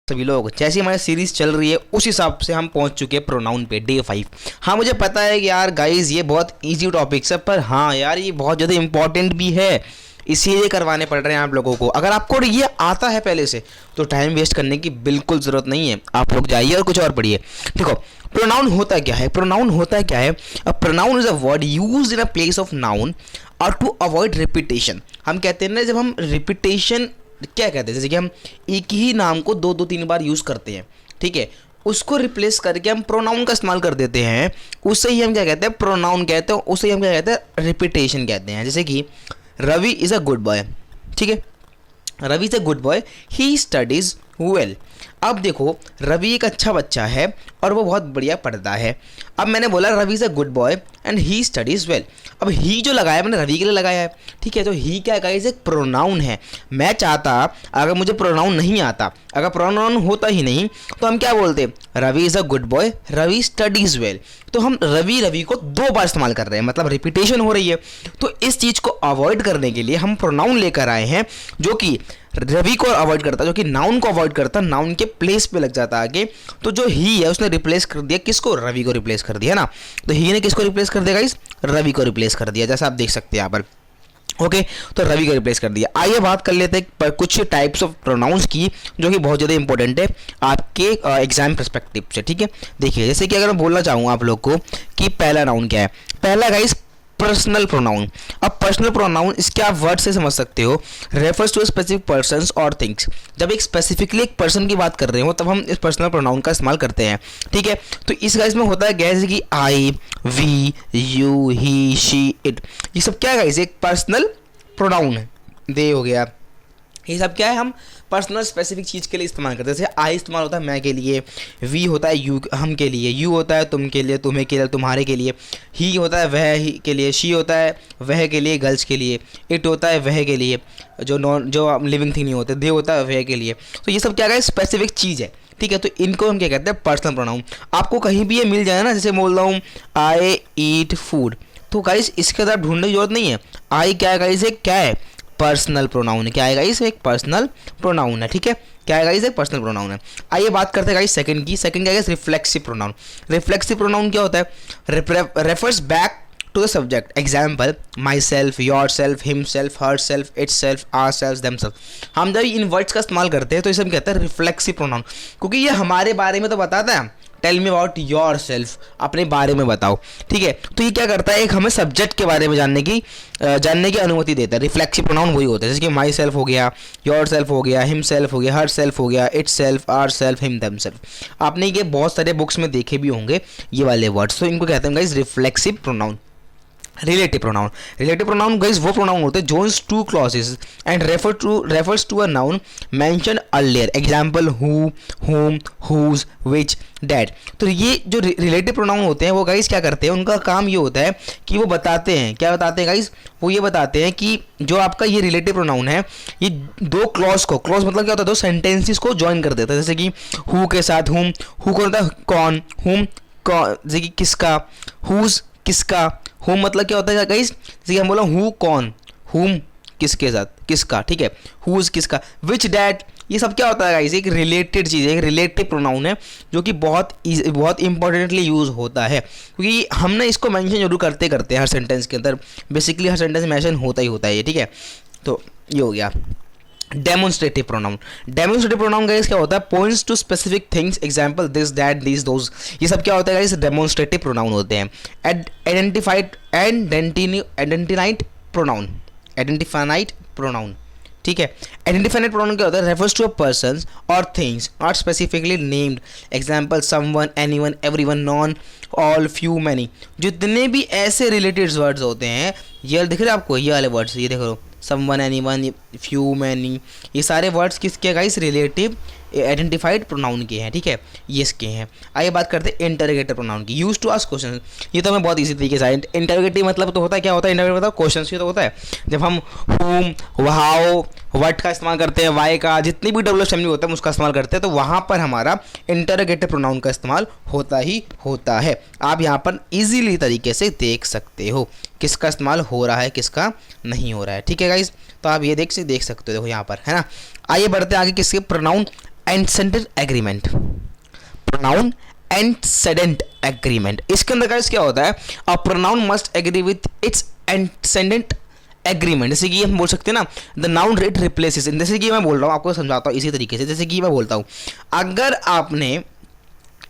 सभी लोग, जैसे हमारी सीरीज चल रही है उस हिसाब से हम पहुंच चुके हैं प्रोनाउन पे, डे 5। हाँ मुझे पता है कि यार गाइज ये बहुत इजी टॉपिक्स है, पर हाँ यार ये बहुत ज़्यादा इंपॉर्टेंट भी है, इसीलिए करवाने पड़ रहे हैं आप लोगों को। अगर आपको ये आता है पहले से तो टाइम वेस्ट करने की बिल्कुल ज़रूरत नहीं है, आप लोग जाइए और कुछ और पढ़िए। देखो प्रोनाउन होता क्या है, प्रोनाउन होता है क्या है, a pronoun is a word used in a place of noun और टू अवॉइड रिपीटेशन। हम कहते हैं ना, जब हम रिपीटेशन क्या कहते हैं, जैसे कि हम एक ही नाम को दो दो तीन बार यूज़ करते हैं, ठीक है, उसको रिप्लेस करके हम प्रोनाउन का इस्तेमाल कर देते हैं, उससे ही हम क्या कहते हैं, प्रोनाउन कहते हैं, उससे ही हम क्या कहते हैं, रिपीटेशन कहते हैं। जैसे कि Ravi is a good boy, ठीक है, Ravi is a good boy, he studies well. अब देखो रवि एक अच्छा बच्चा है और वो बहुत बढ़िया पढ़ता है। अब मैंने बोला Ravi is a good boy and he studies well. अब ही जो लगाया मैंने रवि के लिए लगाया है, ठीक है, तो ही क्या है, एक प्रोनाउन है। मैं चाहता अगर मुझे प्रोनाउन नहीं आता, अगर प्रोनाउन होता ही नहीं तो हम क्या बोलते, Ravi is a good boy, Ravi studies well. तो हम रवि को दो बार इस्तेमाल कर रहे हैं, मतलब रिपीटेशन हो रही है। तो इस चीज़ को अवॉइड करने के लिए हम प्रोनाउन लेकर आए हैं जो कि रवि को अवॉइड करता, जो कि नाउन को अवॉइड करता, नाउन के प्लेस पे लग जाता आगे। तो जो ही है उसने रिप्लेस कर दिया किसको, रवि को रिप्लेस कर दिया ना। तो ही ने किसको रिप्लेस कर दिया गाइस, रवि को रिप्लेस कर दिया, जैसा आप देख सकते हैं यहाँ पर। ओके तो रवि को रिप्लेस कर दिया। आइए बात कर लेते हैं कुछ टाइप्स ऑफ प्रोनाउंस की जो कि बहुत ज़्यादा इंपॉर्टेंट है आपके एग्जाम पर्सपेक्टिव से, ठीक है। देखिए जैसे कि अगर मैं बोलना चाहूँ आप लोग को कि पहला नाउन क्या है, पहला गाइस पर्सनल प्रोनाउन। अब पर्सनल प्रोनाउन इसके आप वर्ड से समझ सकते हो, रेफर्स टू स्पेसिफिक पर्सन्स और थिंग्स। जब एक स्पेसिफिकली एक पर्सन की बात कर रहे हो तब हम इस पर्सनल प्रोनाउन का इस्तेमाल करते हैं, ठीक है। तो इस गाइस में होता है जैसे कि I, we, you, he, she, it, ये सब क्या है, एक पर्सनल प्रोनाउन है। दे हो गया, ये सब क्या है, हम पर्सनल स्पेसिफिक चीज़ के लिए इस्तेमाल करते हैं। जैसे आई इस्तेमाल होता है मैं के लिए, वी होता है यू हम के लिए, यू होता है तुम के लिए, तुम्हें के लिए, तुम्हारे के लिए, ही होता है वह ही के लिए, शी होता है वह के लिए, गर्ल्स के लिए, इट होता है वह के लिए जो लिविंग थिंग नहीं होते, दे होता है वह के लिए। तो ये सब क्या है, स्पेसिफिक चीज़ है, ठीक है। तो इनको हम क्या कहते हैं, पर्सनल प्रोनाउन। आपको कहीं भी ये मिल जाए ना, जैसे बोल रहा हूँ आई ईट फूड, तो गाइस इसके अंदर ढूंढने की जरूरत नहीं है। आई क्या है गाइस, एक क्या है, पर्सनल प्रोनाउन है। क्या है गाइस, एक पर्सनल प्रोनाउन है, ठीक है। क्या है गाइस, एक पर्सनल प्रोनाउन है। आइए बात करते हैं गाइस सेकंड की। सेकंड क्या है, रिफ्लेक्सिव प्रोनाउन। रिफ्लेक्सिव प्रोनाउन क्या होता है, refers back to the subject. Example my self, your self, him self, her self, it self, our self, them self. हम जब इन वर्ड्स का इस्तेमाल करते हैं तो इसे हम कहते हैं रिफ्लेक्सिव प्रोनाउन, क्योंकि ये हमारे बारे में तो बताता है। Tell me about your self, अपने बारे में बताओ, ठीक है। तो ये क्या करता है, एक हमें सब्जेक्ट के बारे में जानने की अनुमति देता है। रिफ्लेक्सिव प्रोनाउन वही होता है, जैसे कि माई सेल्फ हो गया, योर सेल्फ हो गया, हिम सेल्फ हो गया, हर सेल्फ हो गया, it self, our self, him them self. आपने ये बहुत सारे बुक्स में देखे भी होंगे ये वाले वर्ड्स, तो इनको कहते हैं guys reflexive pronoun. Relative pronoun. Relative pronoun guys वो प्रोनाउन होते हैं joins two clauses and refers to a noun mention earlier. Example who, whom, whose, which, that. तो ये जो रिलेटिव प्रोनाउन होते हैं वो गाइस क्या करते हैं, उनका काम ये होता है कि वो बताते हैं, क्या बताते हैं गाइस, वो ये बताते हैं कि जो आपका ये रिलेटिव प्रोनाउन है ये दो क्लॉज को, क्लॉज मतलब क्या होता है, दो सेंटेंसेस को ज्वाइन कर देता है। जैसे कि हु के साथ हुम, हु कौन होता है, कौन, हुम कौन, जैसे कि किसका, हुज किसका, हुम मतलब क्या होता है गाइस, जैसे कि हम बोला हु कौन, हुम किसके साथ, किसका, ठीक है, हुज किसका, विच, डैट, ये सब क्या होता है गाइस, एक रिलेटेड चीज़ है, एक रिलेटिव प्रोनाउन है जो कि बहुत इंपॉर्टेंटली यूज़ होता है, क्योंकि हमने इसको मेंशन जरूर करते हैं हर सेंटेंस के अंदर। बेसिकली हर सेंटेंस में मेंशन होता ही होता है ये, ठीक है। तो ये हो गया demonstrative pronoun. Demonstrative pronoun guys क्या होता है, points to specific things. Example this, that, this, those, ये सब क्या होता है गाइस, डेमोन्स्ट्रेटिव प्रोनाउन होते हैं। आइडेंटिफाइड प्रोनाउन, आइडेंटिफाइड प्रोनाउन, ठीक है। आइडेंटिफाइड प्रोनाउन क्या होता है, रेफर्स टू अ पर्सन्स और things not specifically named. Example someone, anyone, everyone, non, all, few, many. जितने भी ऐसे रिलेटेड वर्ड्स होते हैं, ये दिख रहे हैं आपको, ये वाले वर्ड्स, ये देखो समवन, एनीवन, फ्यू, मैनी, ये सारे वर्ड्स किसके गाइस, रिलेटिव आइडेंटिफाइड प्रोनाउन के हैं, ठीक है, ये इसके हैं। आइए बात करते हैं इंटरोगेटिव प्रोनाउन की। यूज टू आस्क क्वेश्चन, ये तो हमें बहुत इजी तरीके से। इंटरोगेटिव मतलब तो होता है, क्या होता है इंटरोगेटिव, मतलब क्वेश्चन ही तो होता है। जब हम हुम, हाउ, व्हाट का इस्तेमाल करते हैं, वाई का, जितनी भी WH होता है उसका इस्तेमाल करते हैं, तो वहाँ पर हमारा इंटरोगेटिव प्रोनाउन का इस्तेमाल होता ही होता है। आप यहाँ पर इजीली तरीके से देख सकते हो किसका इस्तेमाल हो रहा है, किसका नहीं हो रहा है, ठीक है गाइज। तो आप ये देख सकते हो, देखो यहाँ पर है ना। आइए बढ़ते आगे, किसके pronoun antecedent agreement, pronoun antecedent agreement. इसके अंदर गाइस क्या होता है, a pronoun must agree with its antecedent agreement. जैसे कि हम बोल सकते हैं ना, द नाउन इट रिप्लेसेस, जैसे कि मैं बोल रहा हूँ, आपको समझाता हूँ इसी तरीके से। जैसे कि मैं बोलता हूँ, अगर आपने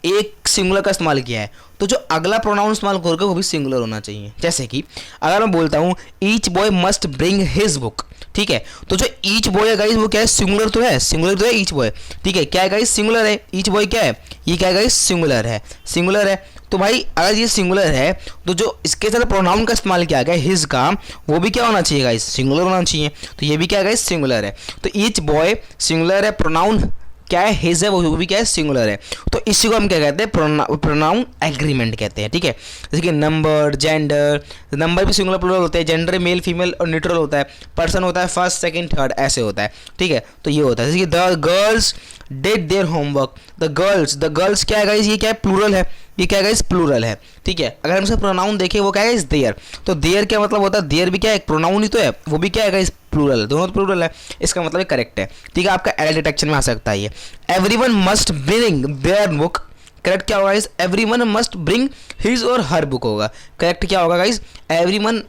एक सिंगुलर का इस्तेमाल किया है तो जो अगला प्रोनाउन इस्तेमाल करोगे वो भी सिंगुलर होना चाहिए। जैसे कि अगर मैं बोलता हूँ each boy must bring his book, ठीक है, तो जो ईच बॉय है गाइस वो क्या है, सिंगुलर तो है, सिंगुलर तो है ईच बॉय, ठीक है, क्या है गाइस, सिंगुलर है। ईच बॉय क्या है, ये क्या है गाइस, सिंगुलर है, सिंगुलर है। तो भाई अगर ये सिंगुलर है तो जो इसके साथ प्रोनाउन का इस्तेमाल किया गया हिज का, वो भी क्या होना चाहिए गाइस, सिंगुलर होना चाहिए। तो ये भी क्या है गाइस, सिंगुलर है। तो ईच बॉय सिंगुलर है, प्रोनाउन क्या है, हिज है, वो भी क्या है, सिंगुलर है। तो इसी को हम क्या कहते हैं, प्रोनाउन एग्रीमेंट कहते हैं, ठीक है। जैसे कि नंबर, जेंडर, नंबर भी सिंगुलर प्लूरल होते हैं, जेंडर मेल फीमेल और न्यूट्रल होता है, पर्सन होता है फर्स्ट सेकंड थर्ड, ऐसे होता है, ठीक है। तो ये होता है। जैसे कि the girls did their homework, the girls क्या है गाइस, ये क्या है, प्लूरल है, ये क्या है गाइस, प्लूरल है, ठीक है। अगर हम इसका प्रोनाउन देखें वो क्या है गाइस, देयर, तो देयर क्या मतलब होता है, देयर भी क्या है, एक प्रोनाउन ही तो है, वो भी क्या है गाइस, प्लूरल है, दोनों तो प्लूरल है, इसका मतलब करेक्ट है, ठीक है। आपका एरर डिटेक्शन में आ सकता है ये। Everyone must bring their book, correct क्या होगा guys, everyone must bring his और हर बुक होगा। करेक्ट क्या होगा guys, everyone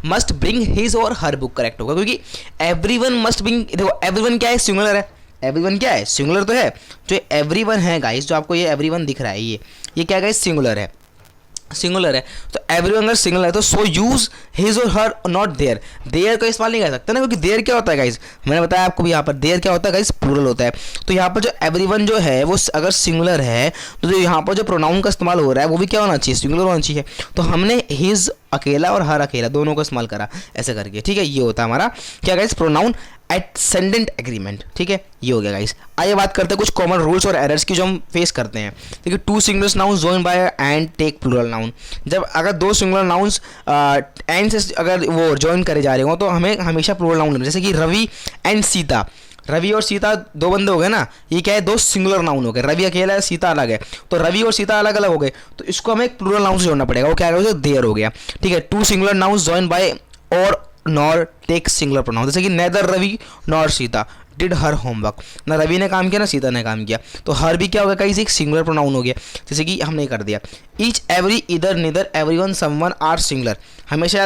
must bring his और हर बुक, करेक्ट होगा, क्योंकि एवरीवन मस्ट ब्रिंग, देखो एवरीवन क्या है, सिंगुलर है, एवरीवन क्या है, सिंगुलर तो है। जो एवरीवन है गाइस, जो आपको ये एवरीवन दिख रहा है, ये क्या गाइस, सिंगुलर है, सिंगुलर है। तो एवरीवन अगर सिंगुलर है तो सो यूज हिज और हर, नॉट देयर, देयर का इस्तेमाल नहीं कर सकते ना, क्योंकि देयर क्या होता है गाइस, मैंने बताया आपको भी, यहाँ पर देयर क्या होता है गाइस, प्लूरल होता है। तो यहाँ पर जो एवरीवन जो है वो अगर सिंगुलर है तो जो यहाँ पर जो प्रोनाउन का इस्तेमाल हो रहा है वो भी क्या होना चाहिए, सिंगुलर होना चाहिए। तो हमने हिज अकेला और हर अकेला दोनों का इस्तेमाल करा ऐसे करके, ठीक है। ये होता है हमारा क्या गाइस, प्रोनाउन एटसेंडेंट एग्रीमेंट, ठीक है। ये हो गया गाइस। आइए बात करते हैं कुछ कॉमन रूल्स और एरर्स की जो हम फेस करते हैं। देखिए, two singular noun join by and take plural noun, जब अगर दो सिंगुलर नाउन्स एंड से अगर वो जॉइन करे जा रहे हो तो हमें हमेशा प्लूरल नाउन लेना। जैसे कि रवि एंड सीता, रवि और सीता दो बंदे हो गए ना, ये क्या है, दो सिंगुलर नाउन हो गए, रवि अकेला है, सीता अलग है, तो रवि और सीता अलग अलग हो गए, तो इसको हमें एक प्लूरल नाउन से जोड़ना पड़ेगा, वो क्या है, देयर हो गया, ठीक है। Two singular noun join by or nor take singular pronoun, जैसे कि neither Ravi nor Sita did her homework, ना रवि ने काम किया ना सीता ने काम किया, तो हर भी क्या हो गया गाइस, एक सिंगुलर प्रोनाउन हो गया, जैसे कि हमने कर दिया। ईच एवरी इधर निदर एवरीवन समवन आर सिंगुलर, हमेशा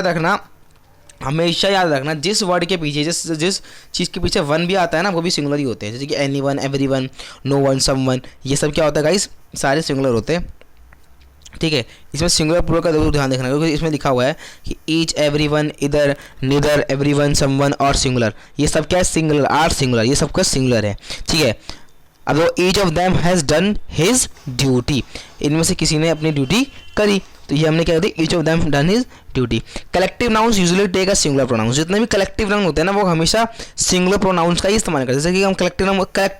याद रखना जिस वर्ड के पीछे जिस चीज़ के पीछे वन भी आता है ना वो भी सिंगुलर ही होते हैं। जैसे कि anyone, everyone, no one, someone, ये सब क्या होता है गाइस, सारे सिंगुलर होते हैं, ठीक है। इसमें सिंगुलर प्लूरल का जरूर ध्यान देखना, क्योंकि इसमें लिखा हुआ है कि ईच, एवरीवन, इधर, निदर, एवरीवन, समवन और सिंगुलर, ये सब क्या है, सिंगुलर, आर सिंगुलर, ये सब का सिंगुलर है, ठीक है। अब each of them has done his duty, इनमें से किसी ने अपनी ड्यूटी करी, तो ये हमने क्या कहते, each of them done his duty. Collective nouns usually take a singular pronouns, जितने भी कलेक्टिव नाउन होते हैं ना वो हमेशा सिंगुलर प्रोनाउंस का ही इस्तेमाल करते हैं। जैसे कि हम कलेक्टिव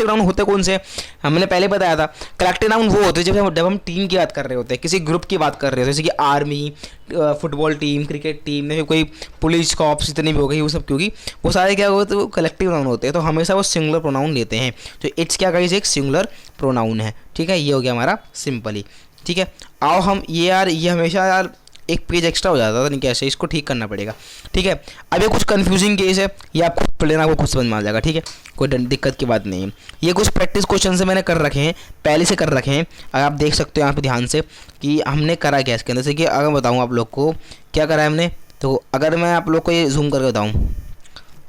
नाउन होते कौन से, हमने पहले बताया था, कलेक्टिव नाउन वो होते हैं जब हम टीम की बात कर रहे होते हैं, किसी ग्रुप की बात कर रहे होते हैं, जैसे कि army, football team, cricket team, या कोई पुलिस कॉप्स, इतनी भी हो गई वो सब, क्योंकि वो सारे क्या होते हैं, वो कलेक्टिव नाउन होते हैं, तो हमेशा वो सिंगुलर प्रोनाउन लेते हैं। तो इट्स क्या गाइस, एक सिंगुलर प्रोनाउन है, ठीक है। ये हो गया हमारा सिंपली, ठीक है। आओ हम ये हमेशा यार एक पेज एक्स्ट्रा हो जाता था, नहीं कैसे, इसको ठीक करना पड़ेगा, ठीक है। अब ये कुछ कंफ्यूजिंग केस है, ये आपको पढ़ लेना, आपको खुद समझ में आ जाएगा, ठीक है, कोई दिक्कत की बात नहीं है। ये कुछ प्रैक्टिस क्वेश्चन से मैंने कर रखे हैं, पहले से कर रखे हैं, अगर आप देख सकते हो यहाँ पे ध्यान से कि हमने करा क्या इसके अंदर से। कि अगर बताऊँ आप लोग को क्या करा है हमने, तो अगर मैं आप लोग को ये जूम करके बताऊँ,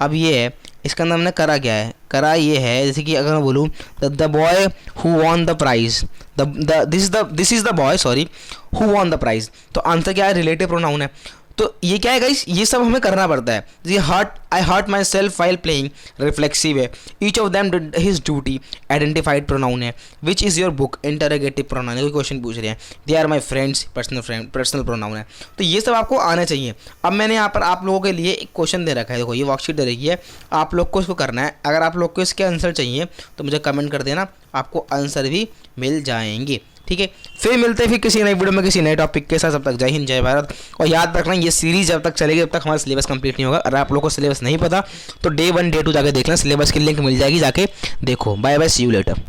अब ये है, इसके अंदर हमने करा क्या है, करा ये है, जैसे कि अगर मैं बोलूँ the boy who won the prize, this is the boy sorry who won the prize, तो आंसर क्या है, रिलेटिव प्रोनाउन है। तो ये क्या है गाइस, ये सब हमें करना पड़ता है। ये I hurt myself while playing, reflexive है। Each of them did his duty, identified pronoun है। Which is your book, interrogative pronoun है, कोई क्वेश्चन पूछ रहे हैं। They are my friends, personal pronoun है। तो ये सब आपको आना चाहिए। अब मैंने यहाँ पर आप लोगों के लिए एक क्वेश्चन दे रखा है, देखो ये वर्कशीट दे रखी है, आप लोग को इसको करना है। अगर आप लोग को इसके आंसर चाहिए तो मुझे कमेंट कर देना, आपको आंसर भी मिल जाएंगे, ठीक है। फिर मिलते हैं फिर किसी नई वीडियो में किसी नए टॉपिक के साथ। जब तक जय हिंद जय भारत। और याद रखना ये सीरीज जब तक चलेगी जब तक हमारा सिलेबस कंप्लीट नहीं होगा। अगर आप लोगों को सिलेबस नहीं पता तो डे 1 डे 2 जाके देख लें, सिलेबस की लिंक मिल जाएगी, जाके देखो। Bye bye, see you letter.